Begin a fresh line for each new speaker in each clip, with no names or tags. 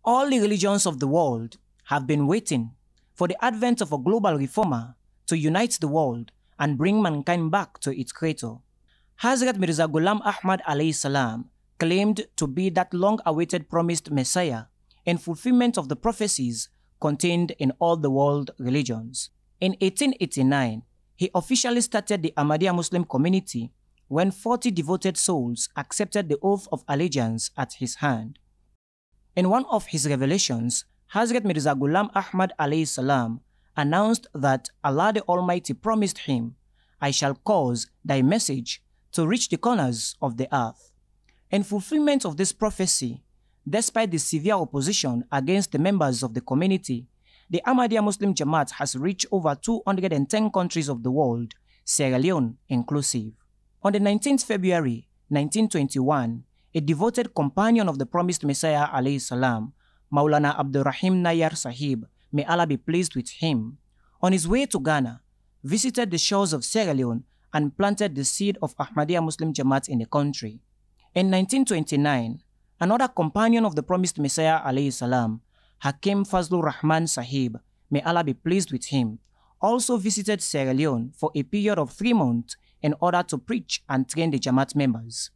All the religions of the world have been waiting for the advent of a global reformer to unite the world and bring mankind back to its creator. Hazrat Mirza Ghulam Ahmad alayhi salam claimed to be that long-awaited promised Messiah in fulfillment of the prophecies contained in all the world religions. In 1889, he officially started the Ahmadiyya Muslim community when 40 devoted souls accepted the oath of allegiance at his hand. In one of his revelations, Hazrat Mirza Ghulam Ahmad alayhi salam announced that Allah the Almighty promised him, "I shall cause thy message to reach the corners of the earth." In fulfillment of this prophecy, despite the severe opposition against the members of the community, the Ahmadiyya Muslim Jama'at has reached over 210 countries of the world, Sierra Leone inclusive. On the 19th February 1921, a devoted companion of the promised Messiah alayhi salam, Maulana Abdurrahim Nayar Sahib, may Allah be pleased with him, on his way to Ghana, visited the shores of Sierra Leone and planted the seed of Ahmadiyya Muslim Jamaat in the country. In 1929, another companion of the promised Messiah alayhi salam, Hakim Fazlur Rahman Sahib, may Allah be pleased with him, also visited Sierra Leone for a period of 3 months in order to preach and train the Jamaat members.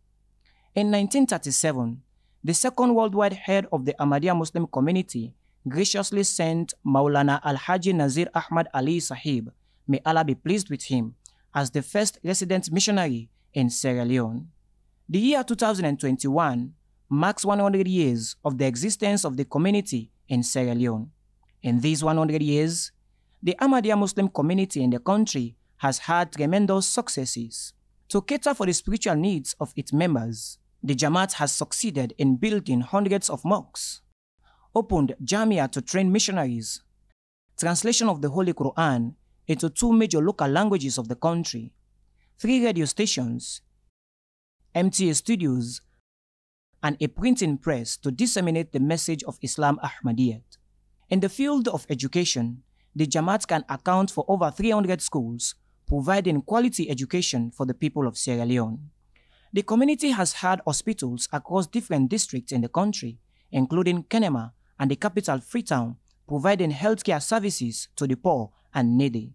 In 1937, the second worldwide head of the Ahmadiyya Muslim community graciously sent Maulana Al-Haji Nazir Ahmad Ali Sahib, may Allah be pleased with him, as the first resident missionary in Sierra Leone. The year 2021 marks 100 years of the existence of the community in Sierra Leone. In these 100 years, the Ahmadiyya Muslim community in the country has had tremendous successes. To cater for the spiritual needs of its members, the Jama'at has succeeded in building hundreds of mosques, opened Jama'at to train missionaries, translation of the Holy Quran into 2 major local languages of the country, 3 radio stations, MTA studios, and a printing press to disseminate the message of Islam Ahmadiyyat. In the field of education, the Jama'at can account for over 300 schools, providing quality education for the people of Sierra Leone. The community has had hospitals across different districts in the country, including Kenema and the capital Freetown, providing healthcare services to the poor and needy.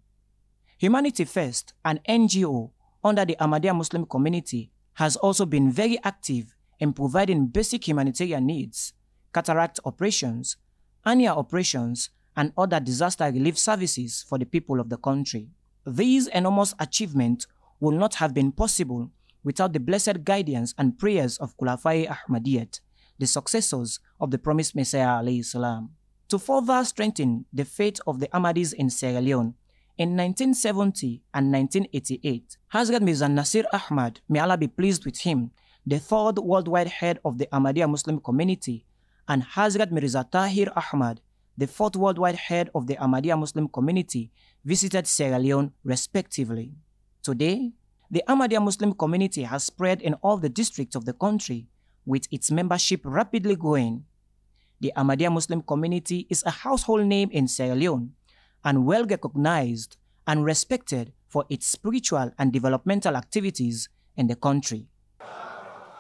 Humanity First, an NGO under the Ahmadiyya Muslim community, has also been very active in providing basic humanitarian needs, cataract operations, hernia operations, and other disaster relief services for the people of the country. These enormous achievements would not have been possible without the blessed guidance and prayers of Khulafai Ahmadiyyat, the successors of the promised Messiah alayhi salam. To further strengthen the faith of the Ahmadis in Sierra Leone, in 1970 and 1988, Hazrat Mirza Nasir Ahmad, may Allah be pleased with him, the 3rd worldwide head of the Ahmadiyya Muslim community, and Hazrat Mirza Tahir Ahmad, the 4th worldwide head of the Ahmadiyya Muslim community, visited Sierra Leone respectively. Today, the Ahmadiyya Muslim community has spread in all the districts of the country, with its membership rapidly growing. The Ahmadiyya Muslim community is a household name in Sierra Leone, and well recognized and respected for its spiritual and developmental activities in the country.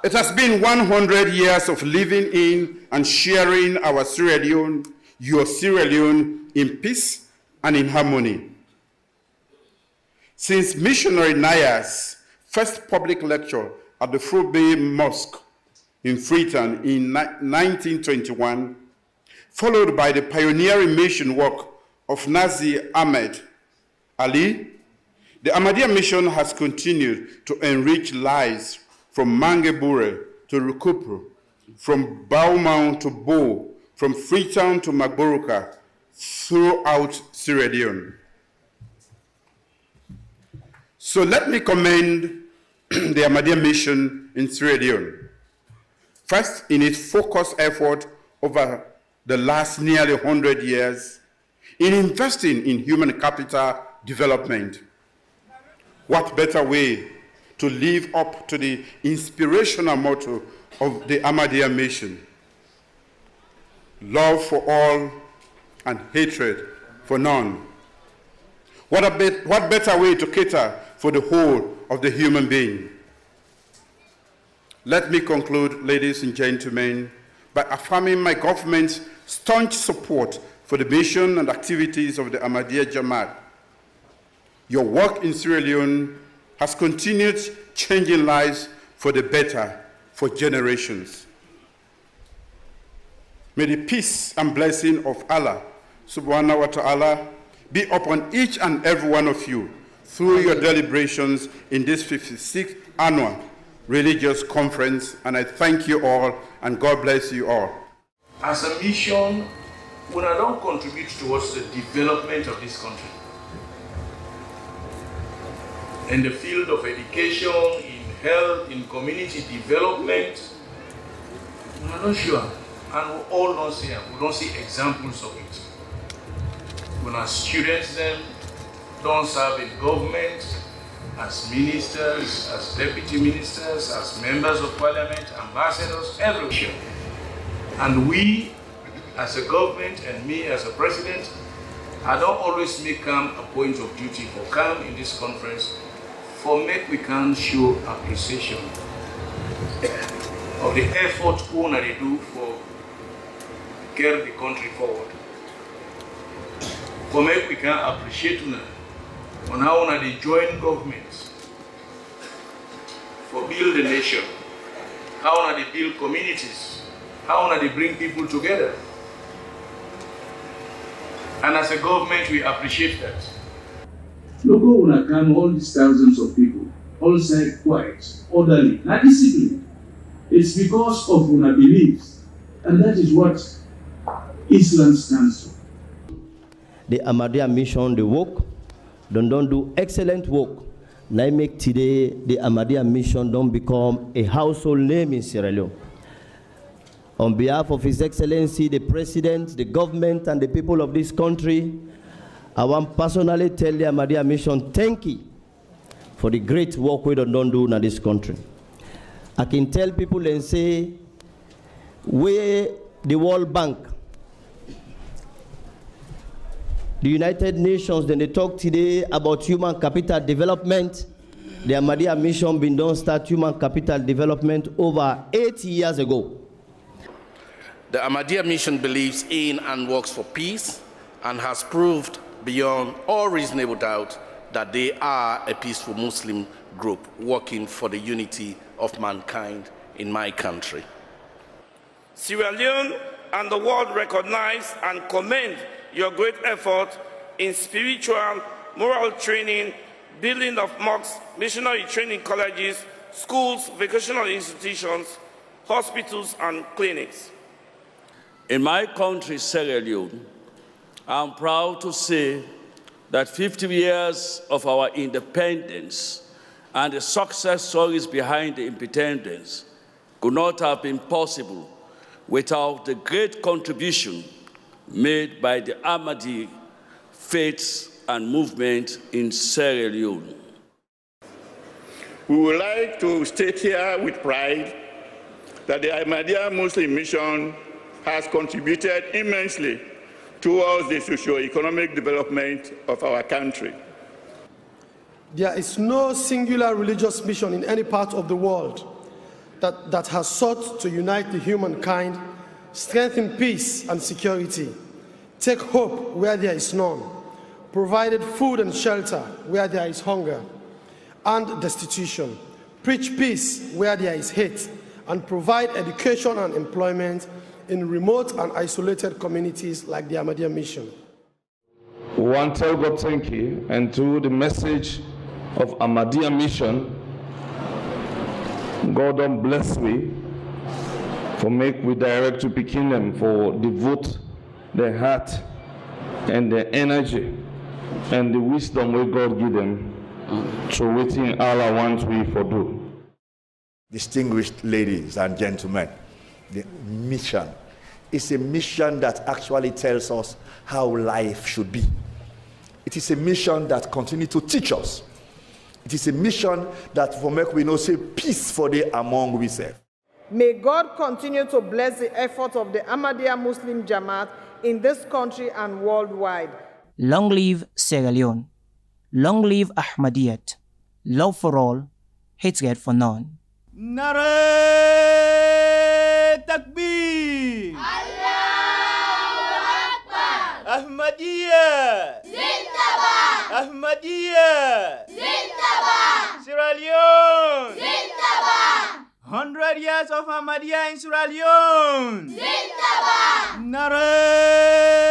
It has been 100 years of living in and sharing our Sierra Leone, your Sierra Leone, in peace and in harmony. Since missionary Nayar's first public lecture at the Fruit Bay Mosque in Freetown in 1921, followed by the pioneering mission work of Nazir Ahmed Ali, the Ahmadiyya mission has continued to enrich lives from Mangebure to Rukupru, from Baumau to Bo, from Freetown to Magboruka, throughout Sierra Leone. So let me commend the Ahmadiyya mission in Sierra Leone. First, in its focused effort over the last nearly 100 years in investing in human capital development. What better way to live up to the inspirational motto of the Ahmadiyya mission? Love for all and hatred for none. What better way to cater for the whole of the human being? Let me conclude, ladies and gentlemen, by affirming my government's staunch support for the mission and activities of the Ahmadiyya Jama'at. Your work in Sierra Leone has continued changing lives for the better for generations. May the peace and blessing of Allah subhanahu wa ta'ala be upon each and every one of you through your deliberations in this 56th annual religious conference, and I thank you all and God bless you all.
As a mission, we don't contribute towards the development of this country. In the field of education, in health, in community development, we are not sure. And we all don't see it. We don't see examples of it. When our students then don't serve in government, as ministers, as deputy ministers, as members of parliament, ambassadors, everywhere. And we, as a government, and me as a president, I don't always make a point of duty for come in this conference for make we can show appreciation of the effort they do for carry the country forward. For make we can appreciate on how they join governments for build the nation, how they build communities, how they bring people together. And as a government, we appreciate that. Look how come all these thousands of people, all side quiet, orderly, not disciplined. It's because of our beliefs, and that is what Islam stands for.
The Ahmadiyya mission, the work, don't do excellent work. Now make today the Ahmadiyya mission don't become a household name in Sierra Leone. On behalf of His Excellency, the President, the government, and the people of this country, I want personally tell the Ahmadiyya mission thank you for the great work we don't do in this country. I can tell people and say, we, the World Bank, the United Nations, then they talk today about human capital development. The Ahmadiyya mission been done start human capital development over 8 years ago.
The Ahmadiyya mission believes in and works for peace and has proved beyond all reasonable doubt that they are a peaceful Muslim group working for the unity of mankind in my country.
Sierra Leone and the world recognize and commend your great effort in spiritual, moral training, building of mosques, missionary training colleges, schools, vocational institutions, hospitals, and clinics.
In my country, Sierra Leone, I'm proud to say that 50 years of our independence and the success stories behind the independence could not have been possible without the great contribution made by the Ahmadi faiths and movement in Sierra Leone.
We would like to state here with pride that the Ahmadiyya Muslim Mission has contributed immensely towards the socio-economic development of our country.
There is no singular religious mission in any part of the world that has sought to unite the humankind, strengthen peace and security, take hope where there is none, provided food and shelter where there is hunger and destitution, preach peace where there is hate, and provide education and employment in remote and isolated communities like the Ahmadiyya Mission.
We want to tell God thank you, and through the message of Ahmadiyya Mission, God don't bless we for make we direct to Pekin them for devote their heart and their energy and the wisdom where God give them to waiting Allah wants we for do.
Distinguished ladies and gentlemen, the mission is a mission that actually tells us how life should be. It is a mission that continues to teach us. It is a mission that for make we know say peace for the among we serve.
May God continue to bless the effort of the Ahmadiyya Muslim Jama'at in this country and worldwide.
Long live Sierra Leone. Long live Ahmadiyyat. Love for all, hatred for none.
Nare Takbir! Allah! Ahmadiyya!
Zindabad!
Ahmadiyya!
Zindabad!
Sierra Leone!
Zindabad!
100 years of Ahmadiyya in Sierra Leone!
Zindabad!
Nare!